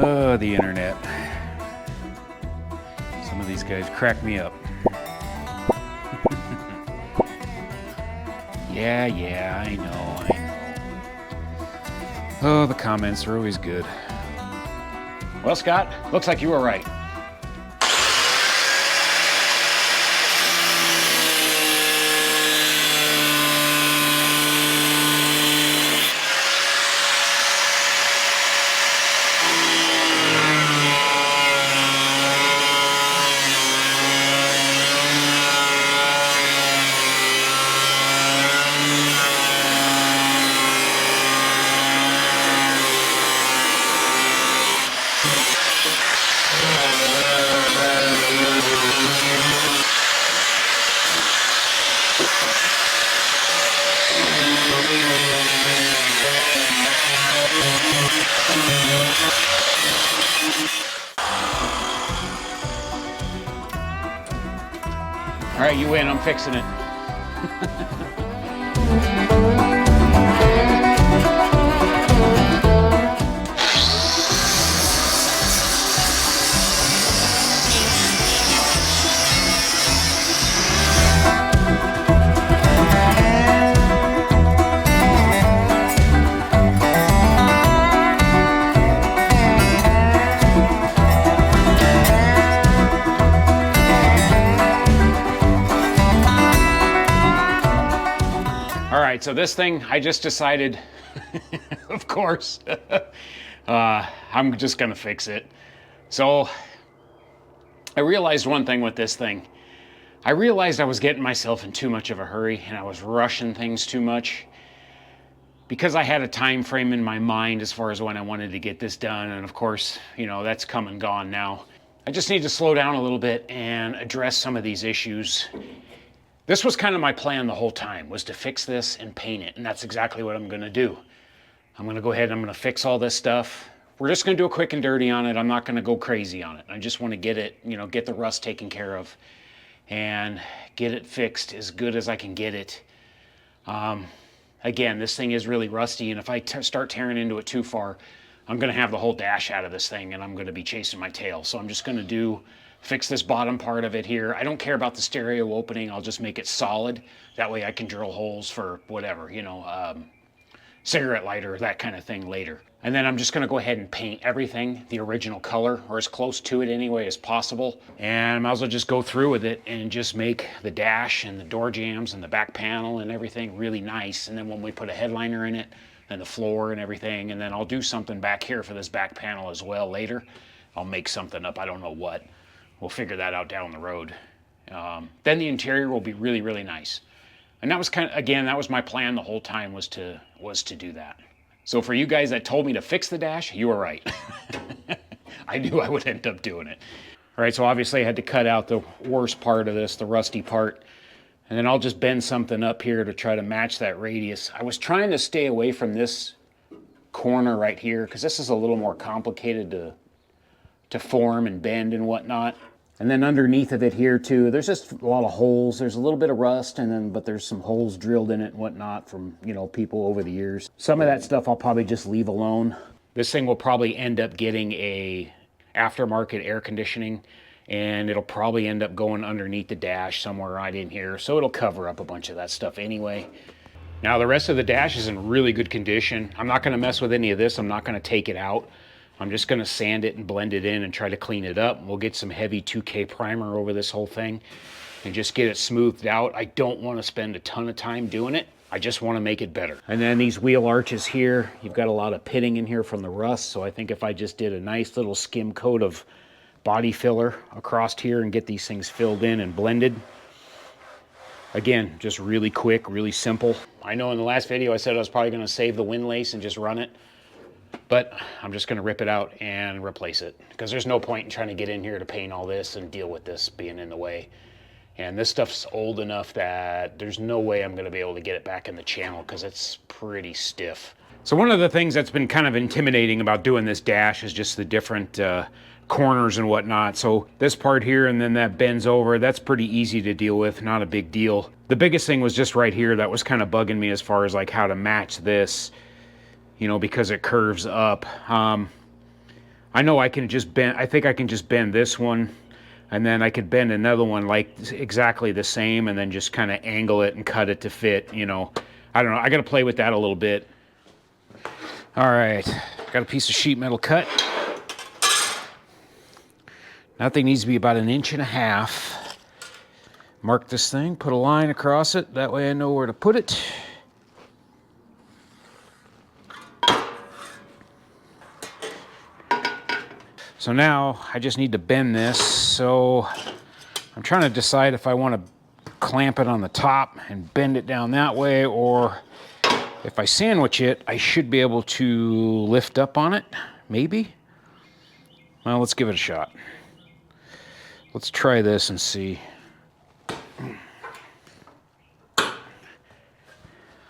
Oh, the internet. Some of these guys crack me up. Yeah, I know. Oh, the comments are always good. Well, Scott, looks like you were right. All right, you win. I'm fixing it. All right, so this thing, I just decided, of course, I'm just gonna fix it. So I realized one thing with this thing. I realized I was getting myself in too much of a hurry and I was rushing things too much because I had a time frame in my mind as far as when I wanted to get this done. And of course, you know, that's come and gone now. I just need to slow down a little bit and address some of these issues. This was kind of my plan the whole time, was to fix this and paint it, and that's exactly what I'm gonna do. I'm gonna go ahead and I'm gonna fix all this stuff. We're just gonna do a quick and dirty on it. I'm not gonna go crazy on it. I just wanna get it, you know, get the rust taken care of and get it fixed as good as I can get it. Again, this thing is really rusty, and if I start tearing into it too far, I'm gonna have the whole dash out of this thing and I'm gonna be chasing my tail. So I'm just gonna fix this bottom part of it here. I don't care about the stereo opening. I'll just make it solid. That way I can drill holes for whatever, you know, cigarette lighter, that kind of thing later. And then I'm just gonna go ahead and paint everything the original color, or as close to it anyway as possible. And I might as well just go through with it and just make the dash and the door jambs and the back panel and everything really nice. And then when we put a headliner in it and the floor and everything, and then I'll do something back here for this back panel as well later. I'll make something up, I don't know what. We'll figure that out down the road. Then the interior will be really, really nice. And that was that was my plan the whole time, was to do that. So for you guys that told me to fix the dash, you were right. I knew I would end up doing it. All right, so obviously I had to cut out the worst part of this, the rusty part. And then I'll just bend something up here to try to match that radius. I was trying to stay away from this corner right here because this is a little more complicated to form and bend and whatnot. And then underneath of it here too, there's just a lot of holes. There's a little bit of rust, but there's some holes drilled in it and whatnot from, you know, people over the years. Some of that stuff I'll probably just leave alone. This thing will probably end up getting a aftermarket air conditioning, and it'll probably end up going underneath the dash somewhere right in here. So it'll cover up a bunch of that stuff anyway. Now the rest of the dash is in really good condition. I'm not gonna mess with any of this. I'm not gonna take it out. I'm just gonna sand it and blend it in and try to clean it up. We'll get some heavy 2K primer over this whole thing and just get it smoothed out. I don't wanna spend a ton of time doing it. I just wanna make it better. And then these wheel arches here, you've got a lot of pitting in here from the rust. So I think if I just did a nice little skim coat of body filler across here and get these things filled in and blended. Again, just really quick, really simple. I know in the last video I said I was probably gonna save the windlace and just run it. But I'm just gonna rip it out and replace it because there's no point in trying to get in here to paint all this and deal with this being in the way. And this stuff's old enough that there's no way I'm gonna be able to get it back in the channel because it's pretty stiff. So one of the things that's been kind of intimidating about doing this dash is just the different corners and whatnot. So this part here and then that bends over, that's pretty easy to deal with, not a big deal. The biggest thing was just right here that was kind of bugging me as far as like how to match this, you know, because it curves up. I know I can just bend, I think I can just bend this one, and then I could bend another one like exactly the same, and then just kind of angle it and cut it to fit, you know. I don't know, I gotta play with that a little bit. All right, got a piece of sheet metal cut. That thing needs to be about 1.5 inches. Mark this thing, put a line across it, that way I know where to put it. So now I just need to bend this. So I'm trying to decide if I want to clamp it on the top and bend it down that way, or if I sandwich it, I should be able to lift up on it, maybe. Well, let's give it a shot. Let's try this and see.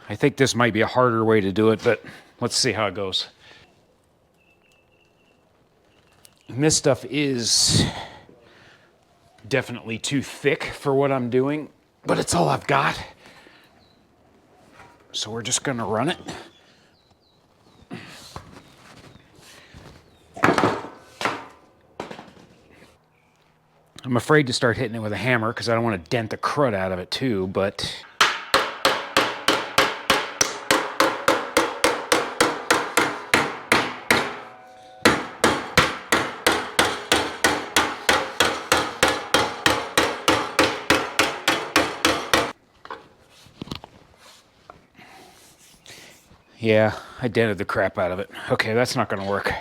I think this might be a harder way to do it, but let's see how it goes. And this stuff is definitely too thick for what I'm doing, but it's all I've got. So we're just gonna run it. I'm afraid to start hitting it with a hammer because I don't want to dent the crud out of it too, but yeah, I dented the crap out of it. Okay, that's not gonna work.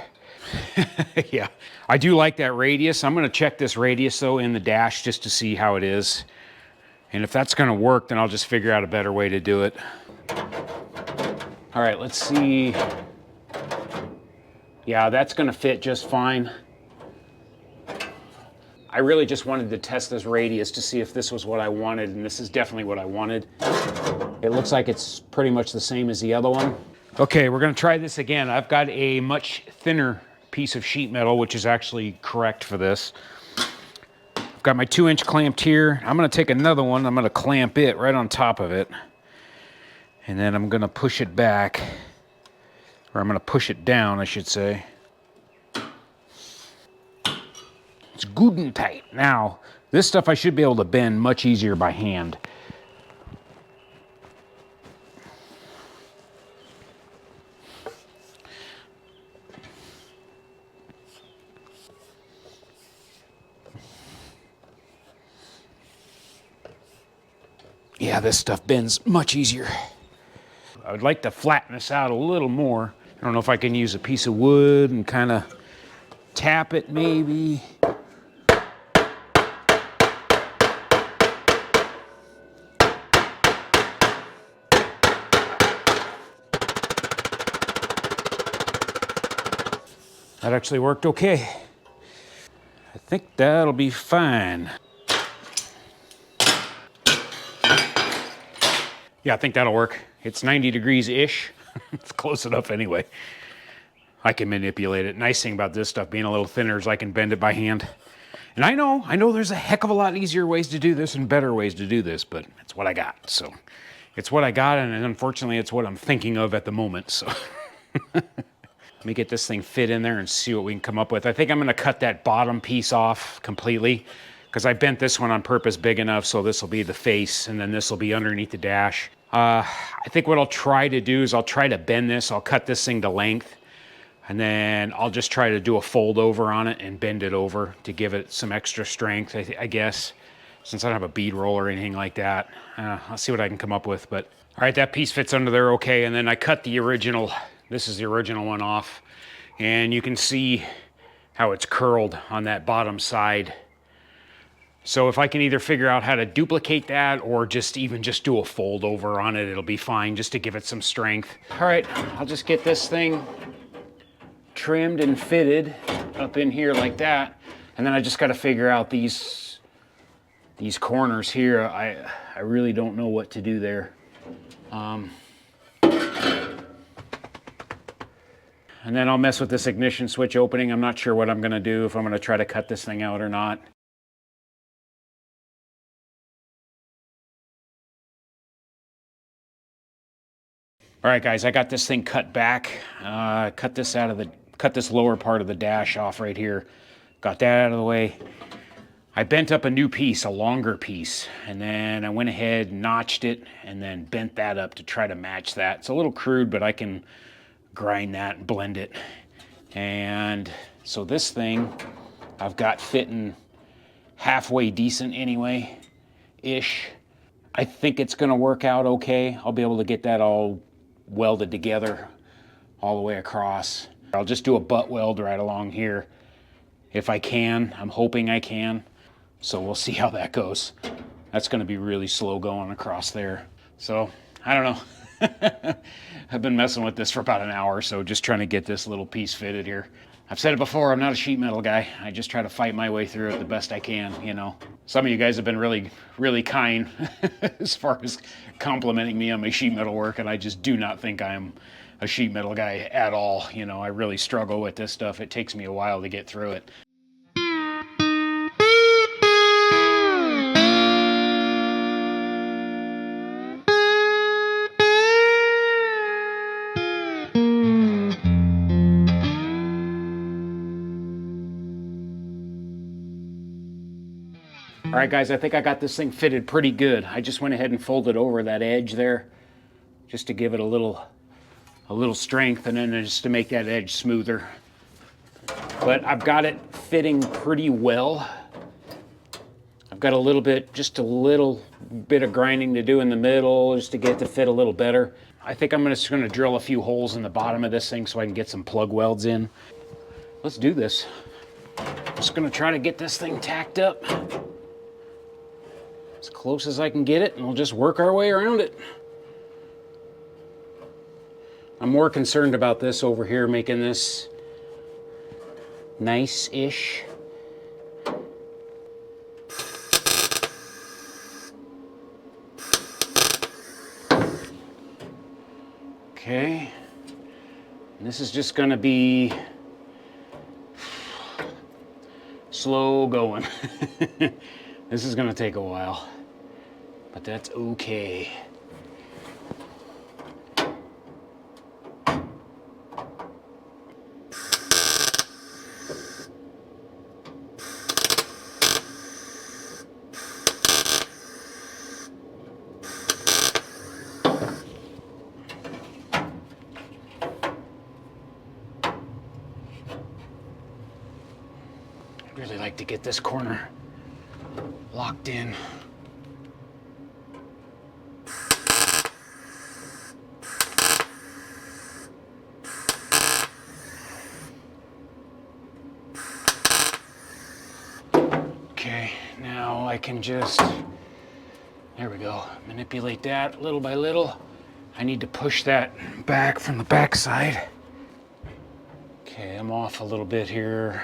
Yeah, I do like that radius. I'm gonna check this radius though in the dash just to see how it is. And if that's gonna work, then I'll just figure out a better way to do it. All right, let's see. Yeah, that's gonna fit just fine. I really just wanted to test this radius to see if this was what I wanted, and this is definitely what I wanted. It looks like it's pretty much the same as the other one. Okay, we're gonna try this again. I've got a much thinner piece of sheet metal, which is actually correct for this. I've got my 2-inch clamped here. I'm gonna take another one, I'm gonna clamp it right on top of it. And then I'm gonna push it back, or I'm gonna push it down, I should say. It's good and tight. Now, this stuff I should be able to bend much easier by hand. Yeah, this stuff bends much easier. I would like to flatten this out a little more. I don't know if I can use a piece of wood and kind of tap it maybe. That actually worked okay. I think that'll be fine. Yeah, I think that'll work. It's 90 degrees-ish. It's close enough anyway. I can manipulate it. Nice thing about this stuff being a little thinner is I can bend it by hand. And I know there's a heck of a lot easier ways to do this and better ways to do this, but it's what I got. So it's what I got, and unfortunately it's what I'm thinking of at the moment. So let me get this thing fit in there and see what we can come up with. I think I'm gonna cut that bottom piece off completely because I bent this one on purpose big enough so this will be the face and then this will be underneath the dash. I think what I'll try to do is I'll try to bend this. I'll cut this thing to length and then I'll just try to do a fold over on it and bend it over to give it some extra strength, I guess, since I don't have a bead roll or anything like that. I'll see what I can come up with, but all right, that piece fits under there okay. And then I cut the original, this is the original one off, and you can see how it's curled on that bottom side. So if I can either figure out how to duplicate that or just do a fold over on it, it'll be fine just to give it some strength. All right, I'll just get this thing trimmed and fitted up in here like that. And then I just got to figure out these corners here. I really don't know what to do there. And then I'll mess with this ignition switch opening. I'm not sure what I'm gonna do, if I'm gonna try to cut this thing out or not. All right, guys, I got this thing cut back. Cut this out of the cut this lower part of the dash off right here. Got that out of the way. I bent up a new piece, a longer piece, and then I went ahead, notched it, and then bent that up to try to match that. It's a little crude, but I can grind that and blend it. And so this thing I've got fitting halfway decent anyway, ish. I think it's gonna work out okay. I'll be able to get that all welded together all the way across. I'll just do a butt weld right along here if I can. I'm hoping I can. So we'll see how that goes. That's gonna be really slow going across there. So, I don't know. I've been messing with this for about an hour, so just trying to get this little piece fitted here. I've said it before, I'm not a sheet metal guy. I just try to fight my way through it the best I can, you know. Some of you guys have been really, really kind as far as complimenting me on my sheet metal work, and I just do not think I'm a sheet metal guy at all. You know, I really struggle with this stuff. It takes me a while to get through it. All right, guys, I think I got this thing fitted pretty good. I just went ahead and folded over that edge there just to give it a little strength, and then just to make that edge smoother. But I've got it fitting pretty well. I've got just a little bit of grinding to do in the middle just to get it to fit a little better. I think I'm just gonna drill a few holes in the bottom of this thing so I can get some plug welds in. Let's do this. Just gonna try to get this thing tacked up as close as I can get it, and we'll just work our way around it. I'm more concerned about this over here, making this nice-ish. Okay, and this is just gonna be slow going. This is gonna take a while, but that's okay. I'd really like to get this corner locked in. Okay, now I can just, there we go, manipulate that little by little. I need to push that back from the back side. Okay, I'm off a little bit here.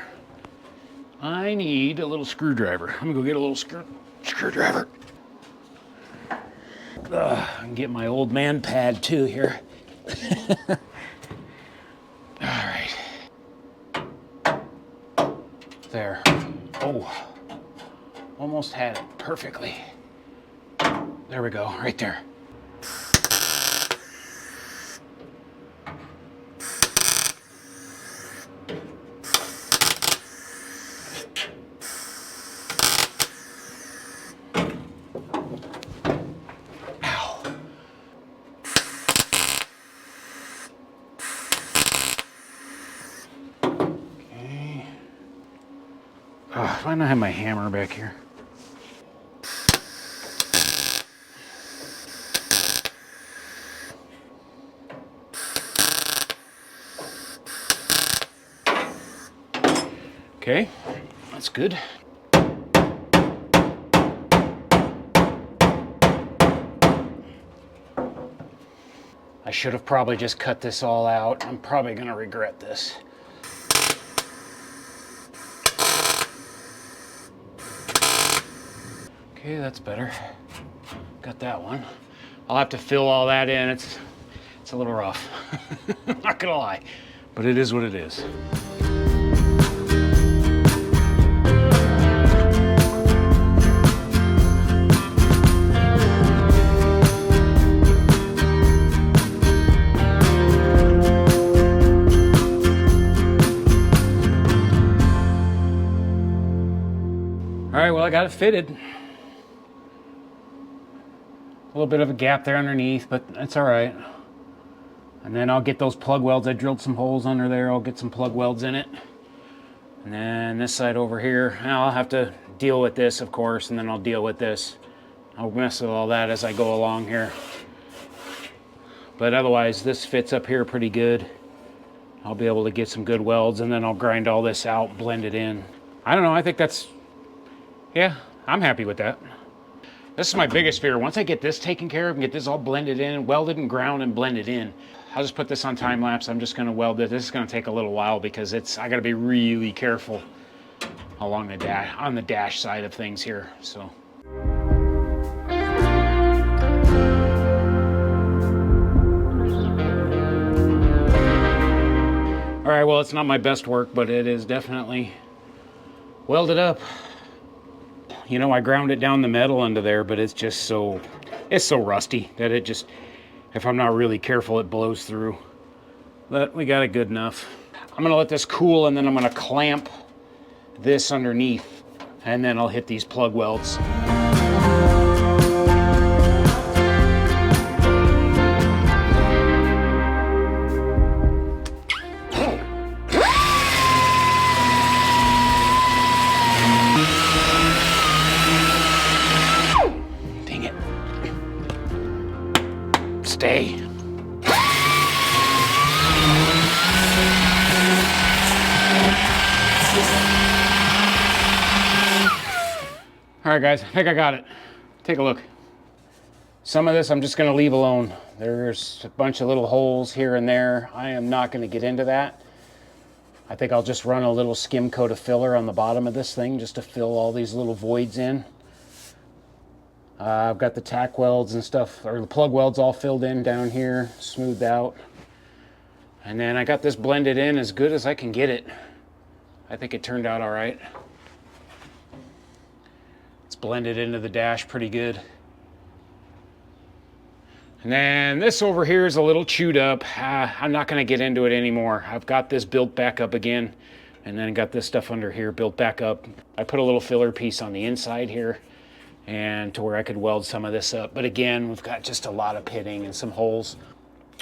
I need a little screwdriver. I'm gonna go get a little screwdriver. I can get my old man pad too here. All right. There. Oh, almost had it perfectly. There we go, right there. Why not have my hammer back here? Okay, that's good. I should have probably just cut this all out. I'm probably gonna regret this. Okay, that's better. Got that one. I'll have to fill all that in. It's a little rough. Not gonna lie, but it is what it is. got it fitted. A little bit of a gap there underneath, but that's all right. And then I'll get those plug welds. I drilled some holes under there. I'll get some plug welds in it. And then this side over here, I'll have to deal with this, of course, and then I'll deal with this. I'll mess with all that as I go along here. But otherwise, this fits up here pretty good. I'll be able to get some good welds, and then I'll grind all this out, blend it in. I don't know, I think that's, yeah, I'm happy with that. This is my biggest fear. Once I get this taken care of and get this all blended in, welded and ground and blended in, I'll just put this on time lapse. I'm just gonna weld it. This is gonna take a little while because I gotta be really careful along the dash, on the dash side of things here, so. All right, well, it's not my best work, but it is definitely welded up. You know, I ground it down the metal under there, but it's just so, it's so rusty that it just, if I'm not really careful, it blows through. But we got it good enough. I'm gonna let this cool, and then I'm gonna clamp this underneath, and then I'll hit these plug welds. Stay. All right, guys, I think I got it. Take a look. Some of this I'm just gonna leave alone. There's a bunch of little holes here and there. I am not gonna get into that. I think I'll just run a little skim coat of filler on the bottom of this thing just to fill all these little voids in. I've got the tack welds and stuff, or the plug welds all filled in down here, smoothed out. And then I got this blended in as good as I can get it. I think it turned out all right. It's blended into the dash pretty good. And then this over here is a little chewed up. I'm not gonna get into it anymore. I've got this built back up again, and then got this stuff under here built back up. I put a little filler piece on the inside here, and to where I could weld some of this up. But again, we've got just a lot of pitting and some holes.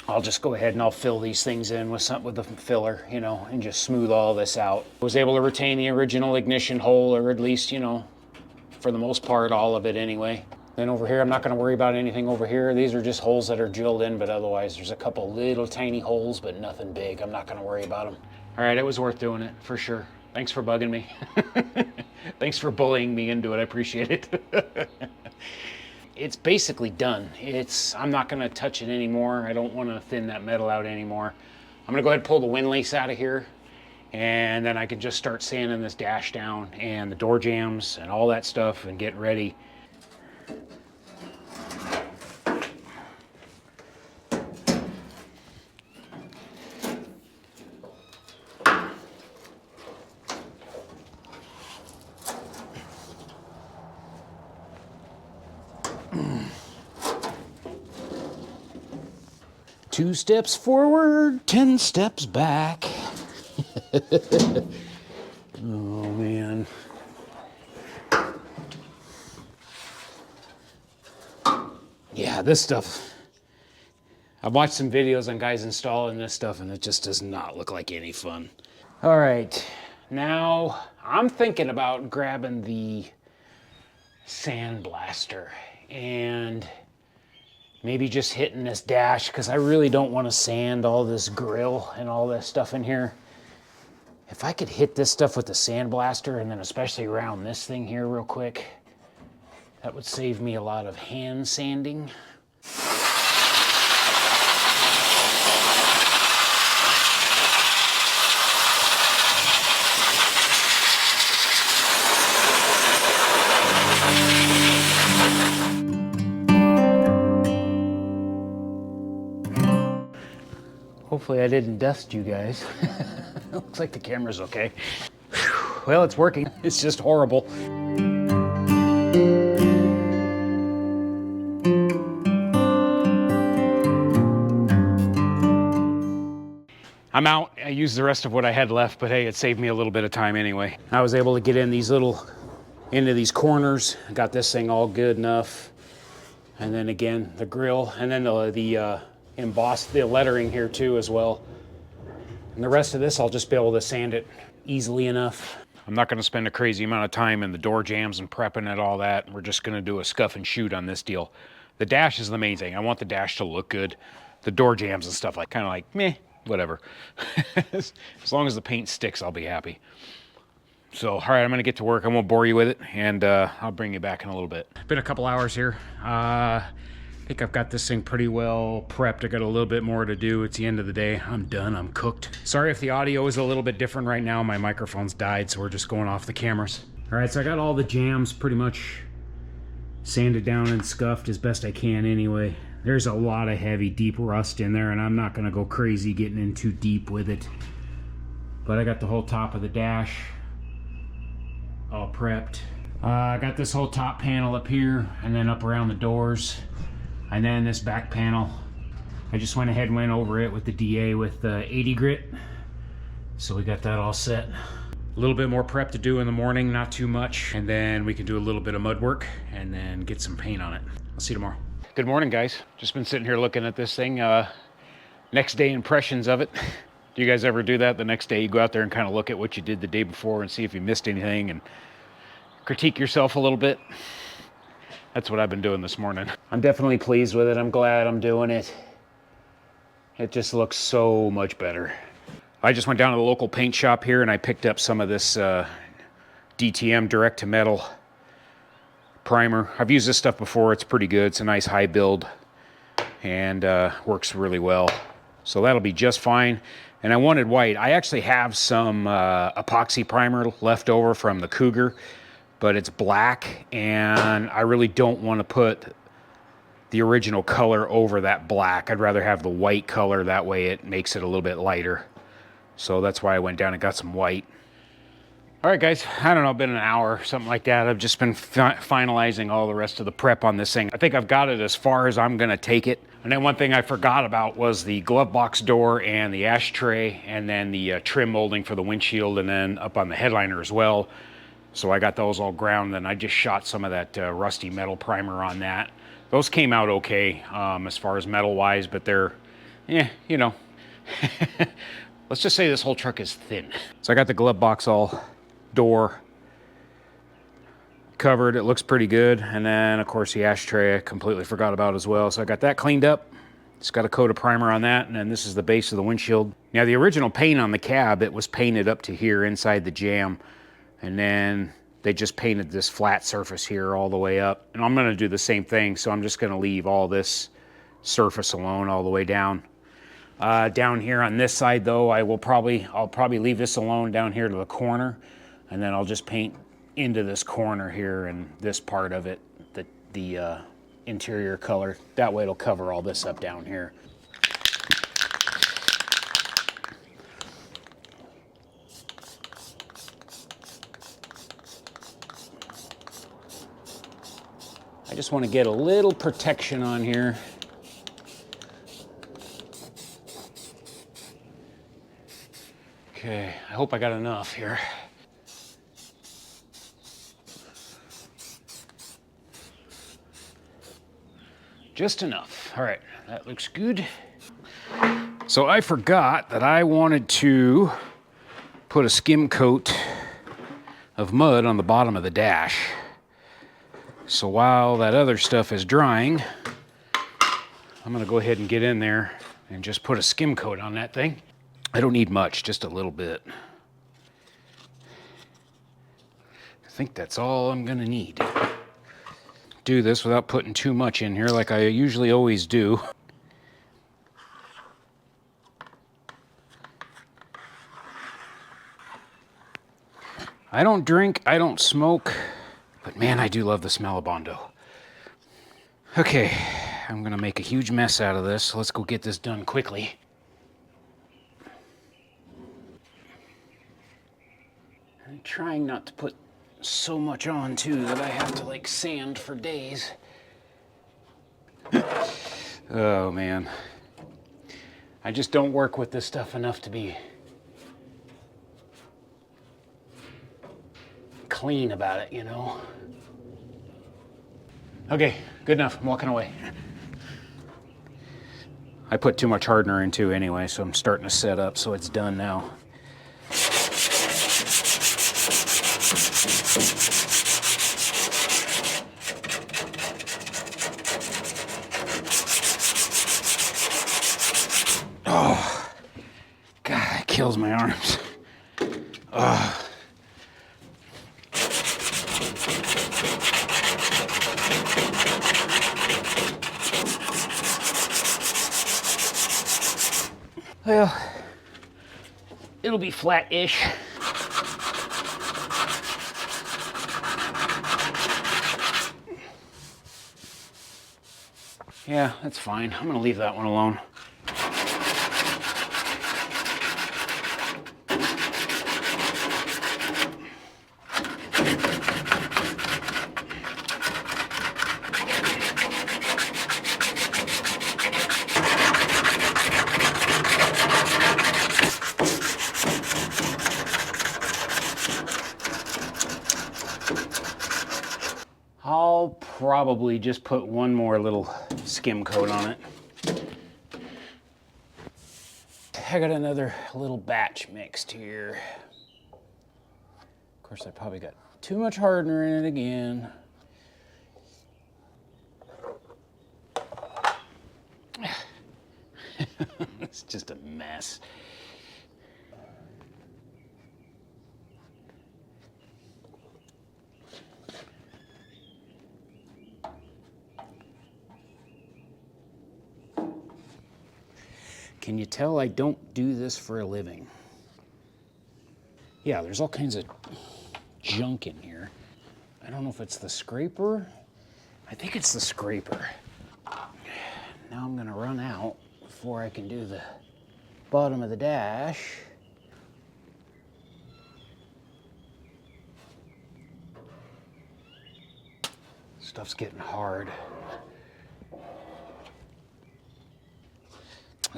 I'll just go ahead and I'll fill these things in with the filler, you know, and just smooth all this out. I was able to retain the original ignition hole, or at least, you know, for the most part, all of it anyway. Then over here, I'm not gonna worry about anything over here. These are just holes that are drilled in, but otherwise there's a couple little tiny holes, but nothing big. I'm not gonna worry about them. All right, it was worth doing it, for sure. Thanks for bugging me. Thanks for bullying me into it. I appreciate it. It's basically done. I'm not gonna touch it anymore. I don't wanna thin that metal out anymore. I'm gonna go ahead and pull the windlace out of here, and then I can just start sanding this dash down and the door jambs and all that stuff and get ready. Two steps forward, 10 steps back. Oh, man. Yeah, this stuff. I've watched some videos on guys installing this stuff, and it just does not look like any fun. All right, now I'm thinking about grabbing the sandblaster and maybe just hitting this dash, because I really don't want to sand all this grill and all this stuff in here. If I could hit this stuff with the sandblaster, and then especially around this thing here real quick, that would save me a lot of hand sanding. Hopefully I didn't dust you guys. Looks like the camera's okay. Whew. Well, it's working. It's just horrible. I'm out. I used the rest of what I had left, but hey, it saved me a little bit of time anyway. I was able to get in these little into these corners. Got this thing all good enough. And then again, the grill, and then the embossed, the lettering here too as well. And the rest of this, I'll just be able to sand it easily enough. I'm not gonna spend a crazy amount of time in the door jams and prepping and all that. We're just gonna do a scuff and shoot on this deal. The dash is the main thing. I want the dash to look good. The door jams and stuff, like kind of like, meh, whatever. As long as the paint sticks, I'll be happy. So, all right, I'm gonna get to work. I won't bore you with it, and I'll bring you back in a little bit. Been a couple hours here. I think I've got this thing pretty well prepped. I got a little bit more to do. It's the end of the day. I'm done, I'm cooked. Sorry if the audio is a little bit different right now. My microphone's died, so we're just going off the cameras. All right, so I got all the jams pretty much sanded down and scuffed as best I can anyway. There's a lot of heavy, deep rust in there, and I'm not gonna go crazy getting in too deep with it. But I got the whole top of the dash all prepped. I got this whole top panel up here, and then up around the doors. And then this back panel, I just went ahead and went over it with the DA with 80 grit. So we got that all set. A little bit more prep to do in the morning, not too much. And then we can do a little bit of mud work and then get some paint on it. I'll see you tomorrow. Good morning, guys. Just been sitting here looking at this thing. Next day impressions of it. Do you guys ever do that? The next day you go out there and kind of look at what you did the day before and see if you missed anything and critique yourself a little bit. That's what I've been doing this morning. I'm definitely pleased with it. I'm glad I'm doing it. It just looks so much better. I just went down to the local paint shop here and I picked up some of this DTM direct to metal primer. I've used this stuff before. It's pretty good. It's a nice high build and works really well. So that'll be just fine. And I wanted white. I actually have some epoxy primer left over from the Cougar, but it's black, and I really don't want to put the original color over that black. I'd rather have the white color, that way it makes it a little bit lighter. So that's why I went down and got some white. All right, guys, I don't know, been an hour, something like that. I've just been finalizing all the rest of the prep on this thing. I think I've got it as far as I'm gonna take it. And then one thing I forgot about was the glove box door and the ashtray, and then the trim molding for the windshield, and then up on the headliner as well. So I got those all ground, and I just shot some of that rusty metal primer on that. Those came out okay as far as metal-wise, but they're, you know. Let's just say this whole truck is thin. So I got the glove box all door covered. It looks pretty good. And then, of course, the ashtray I completely forgot about as well. So I got that cleaned up. It's got a coat of primer on that, and then this is the base of the windshield. Now, the original paint on the cab, it was painted up to here inside the jamb. And then they just painted this flat surface here all the way up. And I'm gonna do the same thing, so I'm just gonna leave all this surface alone all the way down. Down here on this side though, I'll probably leave this alone down here to the corner, and then I'll just paint into this corner here and this part of it, the interior color. That way it'll cover all this up down here. I just want to get a little protection on here. Okay, I hope I got enough here. Just enough. All right, that looks good. So I forgot that I wanted to put a skim coat of mud on the bottom of the dash. So while that other stuff is drying, I'm gonna go ahead and get in there and just put a skim coat on that thing. I don't need much, just a little bit. I think that's all I'm gonna need. Do this without putting too much in here like I usually always do. I don't drink, I don't smoke, but man, I do love the smell of Bondo. Okay, I'm gonna make a huge mess out of this, so let's go get this done quickly. I'm trying not to put so much on too that I have to like sand for days. Oh man. I just don't work with this stuff enough to be clean about it, you know? Okay, good enough. I'm walking away. I put too much hardener in too anyway, so I'm starting to set up so it's done now. Oh, God, it kills my arms. Oh. Well, it'll be flat-ish. Yeah, that's fine. I'm gonna leave that one alone. I'll probably just put one more little skim coat on it. I got another little batch mixed here. Of course, I probably got too much hardener in it again. It's just a mess. Can you tell I don't do this for a living? Yeah, there's all kinds of junk in here. I don't know if it's the scraper. I think it's the scraper. Now I'm gonna run out before I can do the bottom of the dash. Stuff's getting hard.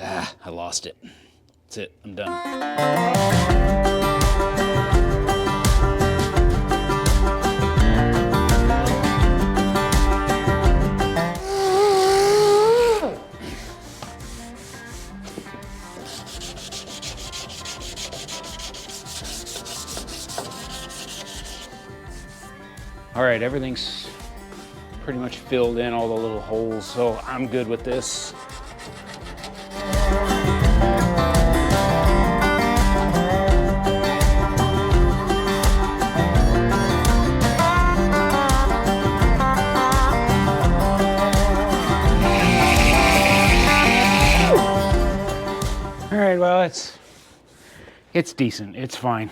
Ah, I lost it. That's it, I'm done. All right, everything's pretty much filled in, all the little holes, so I'm good with this. All right, well, it's decent, it's fine.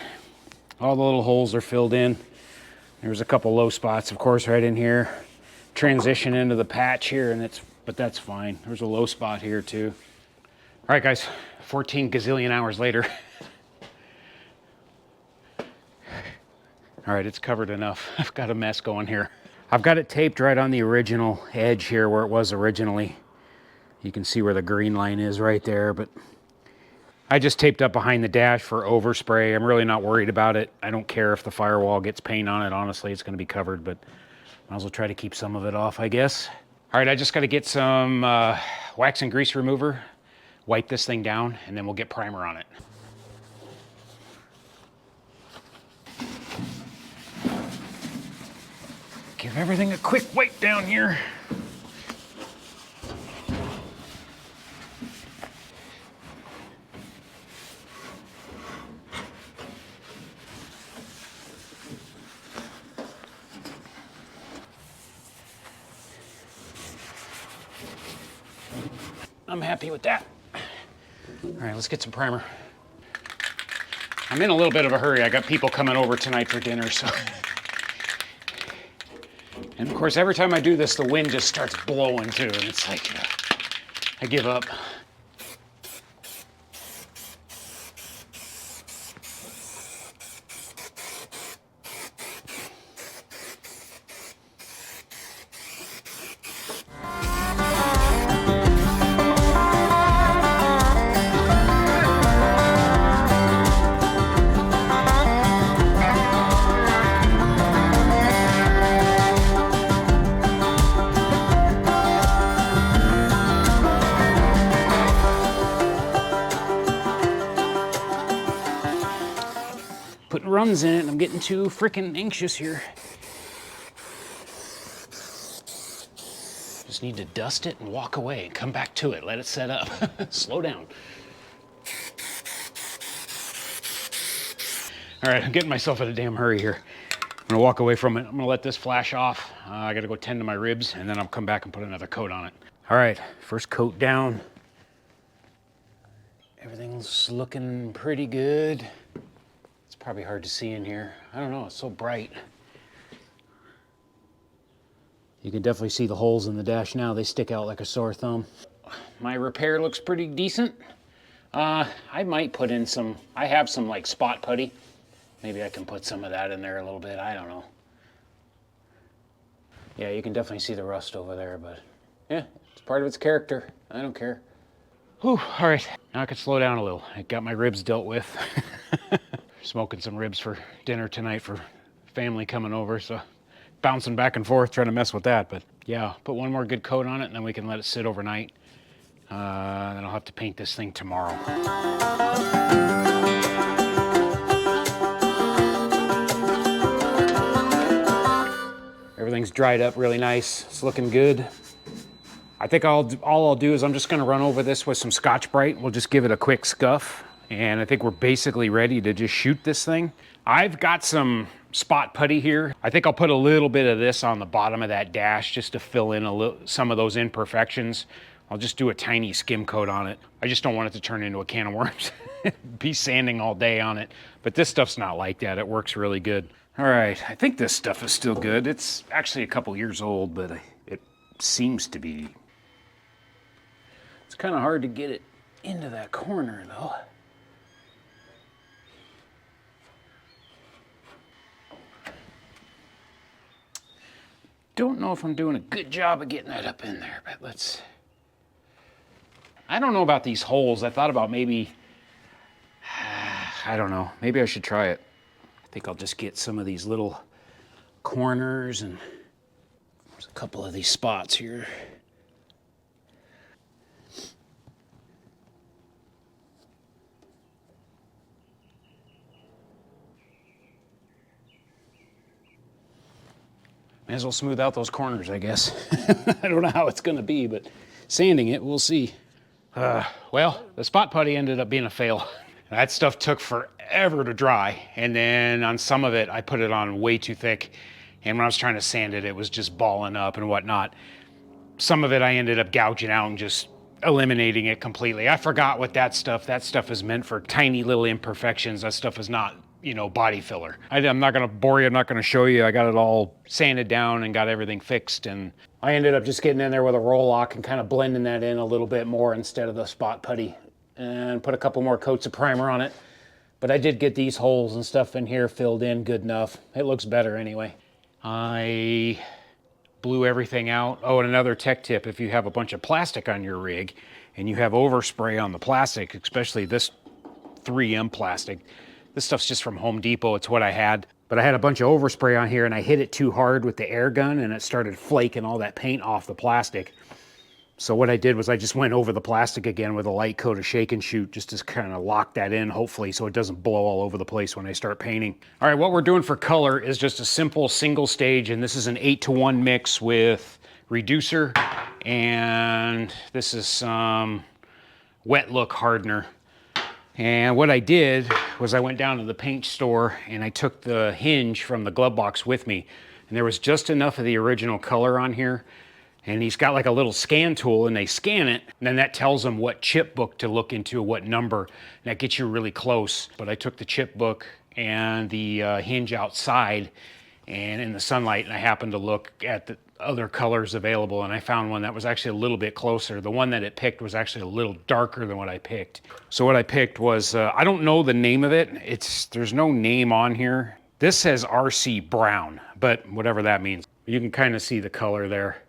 All the little holes are filled in. There's a couple low spots, of course, right in here. Transition into the patch here, but that's fine. There's a low spot here too. All right, guys, 14 gazillion hours later. All right, it's covered enough. I've got a mess going here. I've got it taped right on the original edge here where it was originally. You can see where the green line is right there, but I just taped up behind the dash for overspray. I'm really not worried about it. I don't care if the firewall gets paint on it. Honestly, it's gonna be covered, but might as well try to keep some of it off, I guess. All right, I just gotta get some wax and grease remover, wipe this thing down, and then we'll get primer on it. Give everything a quick wipe down here. I'm happy with that. All right, let's get some primer. I'm in a little bit of a hurry. I got people coming over tonight for dinner, so. And of course, every time I do this, the wind just starts blowing too, and it's like, I give up. runs in it and I'm getting too freaking anxious here. Just need to dust it and walk away and come back to it. Let it set up. Slow down. All right, I'm getting myself in a damn hurry here. I'm gonna walk away from it. I'm gonna let this flash off. I gotta go tend to my ribs and then I'll come back and put another coat on it. All right, first coat down. Everything's looking pretty good. It's probably hard to see in here. I don't know, it's so bright. You can definitely see the holes in the dash now. They stick out like a sore thumb. My repair looks pretty decent. I might put in some, I have some like spot putty. Maybe I can put some of that in there a little bit, I don't know. Yeah, you can definitely see the rust over there, but yeah, it's part of its character. I don't care. Whew, all right, now I can slow down a little. I got my ribs dealt with. Smoking some ribs for dinner tonight for family coming over, so bouncing back and forth trying to mess with that, but yeah, put one more good coat on it and then we can let it sit overnight. Then I'll have to paint this thing tomorrow. Everything's dried up really nice. It's looking good. I think all I'll do is I'm just gonna run over this with some Scotch-Brite. We'll just give it a quick scuff. And I think we're basically ready to just shoot this thing. I've got some spot putty here. I think I'll put a little bit of this on the bottom of that dash just to fill in some of those imperfections. I'll just do a tiny skim coat on it. I just don't want it to turn into a can of worms. Be sanding all day on it. But this stuff's not like that. It works really good. All right, I think this stuff is still good. It's actually a couple years old, but it seems to be. It's kind of hard to get it into that corner though. Don't know if I'm doing a good job of getting that up in there, but let's. I don't know about these holes. I thought about maybe, I don't know, maybe I should try it. I think I'll just get some of these little corners and there's a couple of these spots here. May as well smooth out those corners, I guess. I don't know how it's gonna be, but sanding it, we'll see. Well, the spot putty ended up being a fail. That stuff took forever to dry, and then on some of it, I put it on way too thick, and when I was trying to sand it, it was just balling up and whatnot. Some of it I ended up gouging out and just eliminating it completely. I forgot what that stuff is meant for tiny little imperfections. That stuff is not, you know, body filler. I'm not gonna bore you, I'm not gonna show you. I got it all sanded down and got everything fixed, and I ended up just getting in there with a roll lock and kind of blending that in a little bit more instead of the spot putty, and put a couple more coats of primer on it. But I did get these holes and stuff in here filled in good enough. It looks better anyway. I blew everything out. Oh, and another tech tip, if you have a bunch of plastic on your rig and you have overspray on the plastic, especially this 3M plastic, this stuff's just from Home Depot. It's what I had. But I had a bunch of overspray on here and I hit it too hard with the air gun and it started flaking all that paint off the plastic. So what I did was I just went over the plastic again with a light coat of Shake and Shoot just to kind of lock that in, hopefully, so it doesn't blow all over the place when I start painting. All right, what we're doing for color is just a simple single stage, and this is an 8-to-1 mix with reducer, and this is some wet look hardener. And what I did was I went down to the paint store and I took the hinge from the glove box with me, and there was just enough of the original color on here. And he's got like a little scan tool and they scan it, and then that tells them what chip book to look into, what number, and that gets you really close. But I took the chip book and the hinge outside and in the sunlight, and I happened to look at the other colors available, and I found one that was actually a little bit closer. The one that it picked was actually a little darker than what I picked. So what I picked was, I don't know the name of it. There's no name on here. This says RC Brown, but whatever that means. You can kind of see the color there.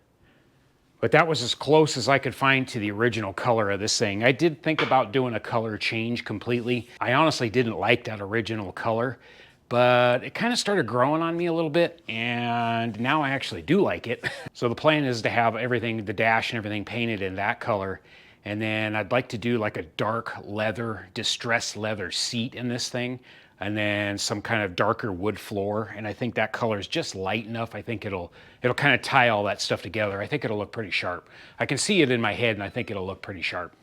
But that was as close as I could find to the original color of this thing. I did think about doing a color change completely. I honestly didn't like that original color, but it kind of started growing on me a little bit, and now I actually do like it. So the plan is to have everything, the dash and everything, painted in that color. And then I'd like to do like a dark leather, distressed leather seat in this thing. and then some kind of darker wood floor. And I think that color is just light enough. I think it'll kind of tie all that stuff together. I think it'll look pretty sharp. I can see it in my head, and I think it'll look pretty sharp.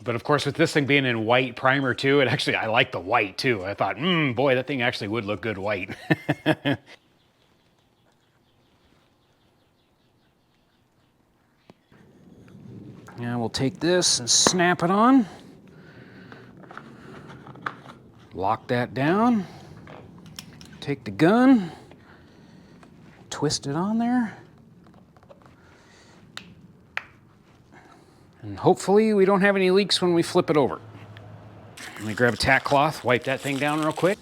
But of course, with this thing being in white primer too, I like the white too. I thought, boy, that thing actually would look good white. Now we'll take this and snap it on. Lock that down. Take the gun, twist it on there. And hopefully we don't have any leaks when we flip it over. Let me grab a tack cloth, wipe that thing down real quick.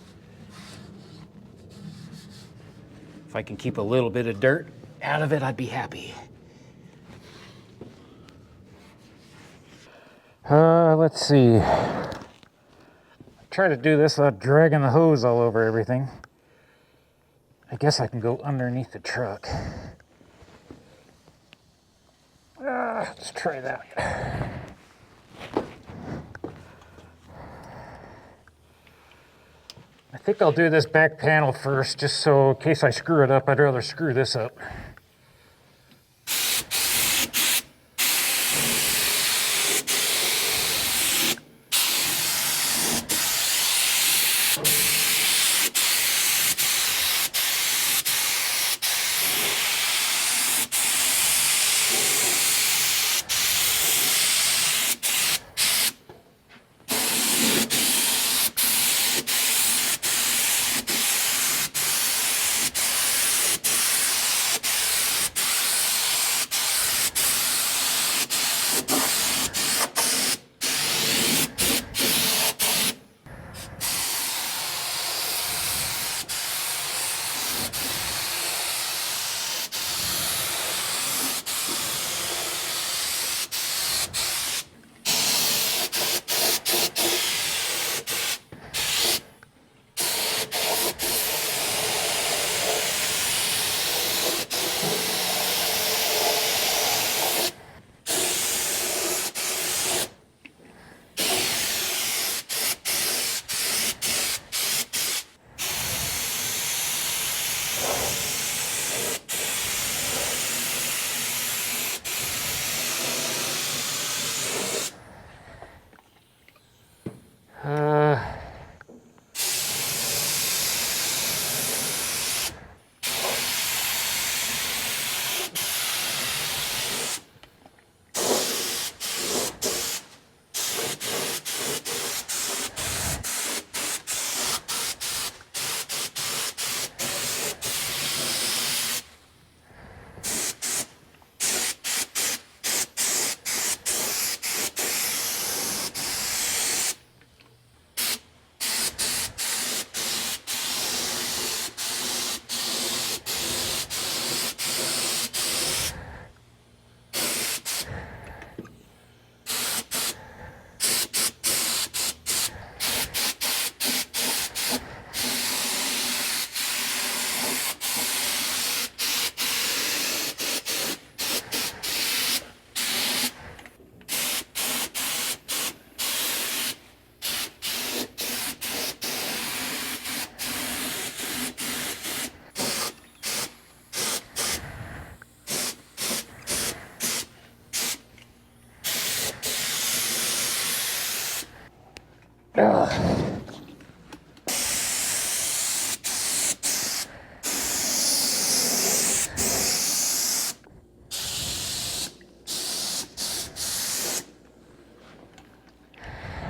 If I can keep a little bit of dirt out of it, I'd be happy. Let's see. Try to do this without dragging the hose all over everything. I guess I can go underneath the truck. Let's try that. I think I'll do this back panel first, just so in case I screw it up, I'd rather screw this up.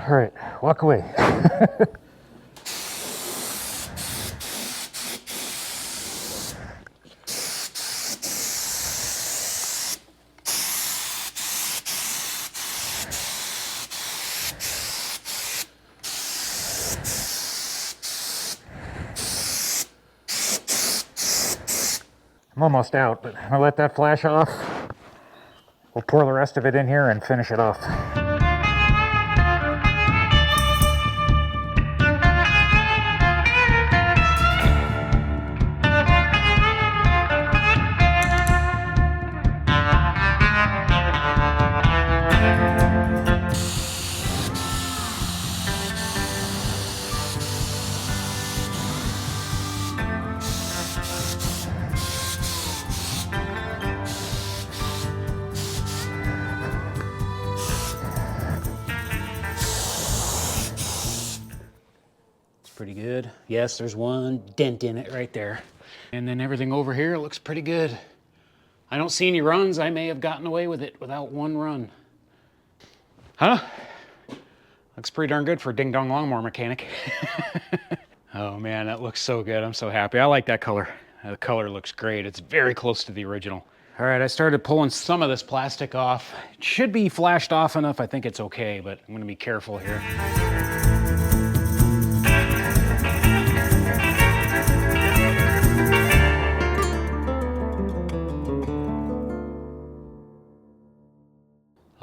All right, walk away. I'm almost out, but I'll let that flash off. We'll pour the rest of it in here and finish it off. Pretty good. Yes, there's one dent in it right there. And then everything over here looks pretty good. I don't see any runs. I may have gotten away with it without one run. Huh? Looks pretty darn good for a ding-dong lawnmower mechanic. Oh man, that looks so good. I'm so happy. I like that color. The color looks great. It's very close to the original. All right, I started pulling some of this plastic off. It should be flashed off enough. I think it's okay, but I'm gonna be careful here.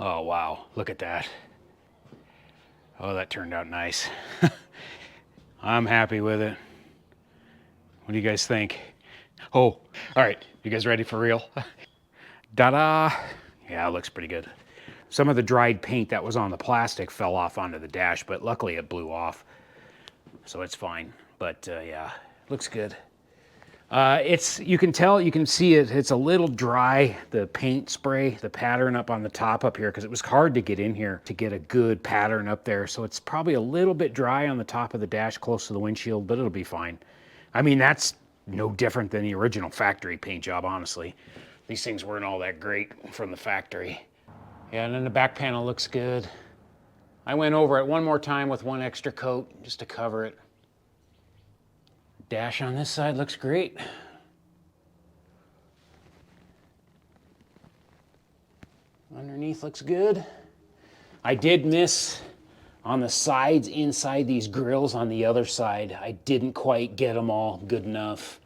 Oh, wow, look at that. Oh, that turned out nice. I'm happy with it. What do you guys think? Oh, all right, you guys ready for real? Ta-da! Yeah, it looks pretty good. Some of the dried paint that was on the plastic fell off onto the dash, but luckily it blew off, so it's fine. But yeah, looks good. You can tell, you can see it, it's a little dry, the paint spray, the pattern up on the top up here, because it was hard to get in here to get a good pattern up there. So it's probably a little bit dry on the top of the dash close to the windshield, but it'll be fine. I mean, that's no different than the original factory paint job, honestly. These things weren't all that great from the factory. Yeah, and then the back panel looks good. I went over it one more time with one extra coat just to cover it. Dash on this side looks great. Underneath looks good. I did miss on the sides inside these grills on the other side. I didn't quite get them all good enough,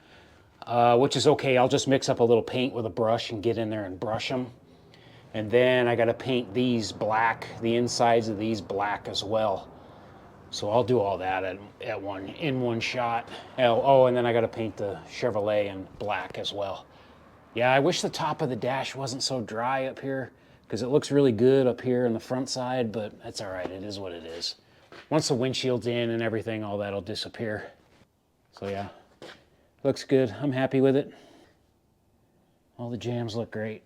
which is okay. I'll just mix up a little paint with a brush and get in there and brush them. And then I gotta paint these black, the insides of these black as well. So I'll do all that in one shot. Oh, and then I got to paint the Chevrolet in black as well. Yeah, I wish the top of the dash wasn't so dry up here, because it looks really good up here on the front side, but that's all right. It is what it is. Once the windshield's in and everything, all that'll disappear. So yeah, looks good. I'm happy with it. All the jams look great.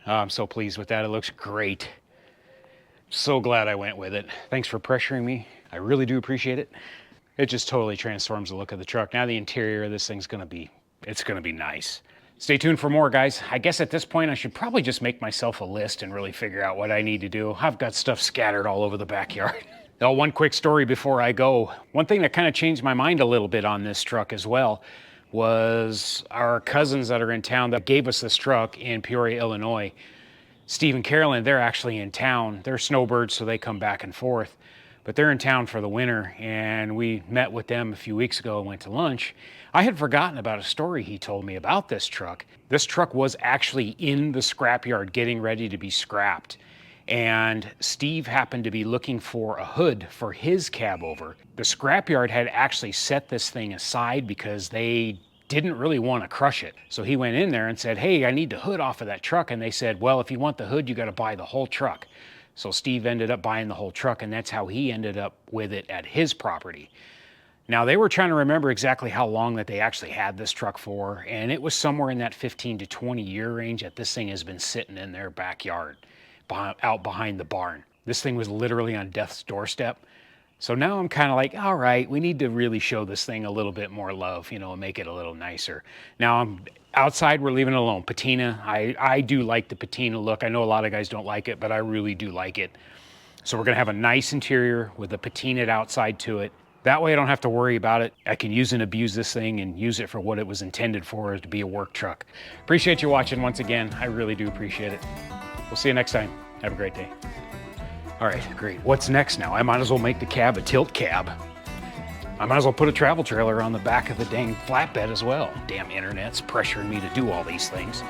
Oh, I'm so pleased with that. It looks great. So glad I went with it. Thanks for pressuring me. I really do appreciate it. It just totally transforms the look of the truck. Now the interior of this thing's it's gonna be nice. Stay tuned for more, guys. I guess at this point I should probably just make myself a list and really figure out what I need to do. I've got stuff scattered all over the backyard. Now, one quick story before I go. One thing that kind of changed my mind a little bit on this truck as well was our cousins that are in town that gave us this truck in Peoria, Illinois. Steve and Carolyn, they're actually in town. They're snowbirds, so they come back and forth. But they're in town for the winter, and we met with them a few weeks ago and went to lunch. I had forgotten about a story he told me about this truck. This truck was actually in the scrapyard getting ready to be scrapped. And Steve happened to be looking for a hood for his cabover. The scrapyard had actually set this thing aside because they didn't really want to crush it. So he went in there and said, hey, I need the hood off of that truck. And they said, well, if you want the hood, you got to buy the whole truck. So Steve ended up buying the whole truck, and that's how he ended up with it at his property. Now, they were trying to remember exactly how long that they actually had this truck for, and it was somewhere in that 15 to 20 year range that this thing has been sitting in their backyard, out behind the barn. This thing was literally on death's doorstep. So now I'm kind of like, all right, we need to really show this thing a little bit more love, and make it a little nicer. Now, outside, we're leaving it alone. Patina, I do like the patina look. I know a lot of guys don't like it, but I really do like it. So we're gonna have a nice interior with a patinaed outside to it. That way I don't have to worry about it. I can use and abuse this thing and use it for what it was intended for, to be a work truck. Appreciate you watching once again. I really do appreciate it. We'll see you next time. Have a great day. All right, great. What's next now? I might as well make the cab a tilt cab. I might as well put a travel trailer on the back of the dang flatbed as well. Damn internet's pressuring me to do all these things.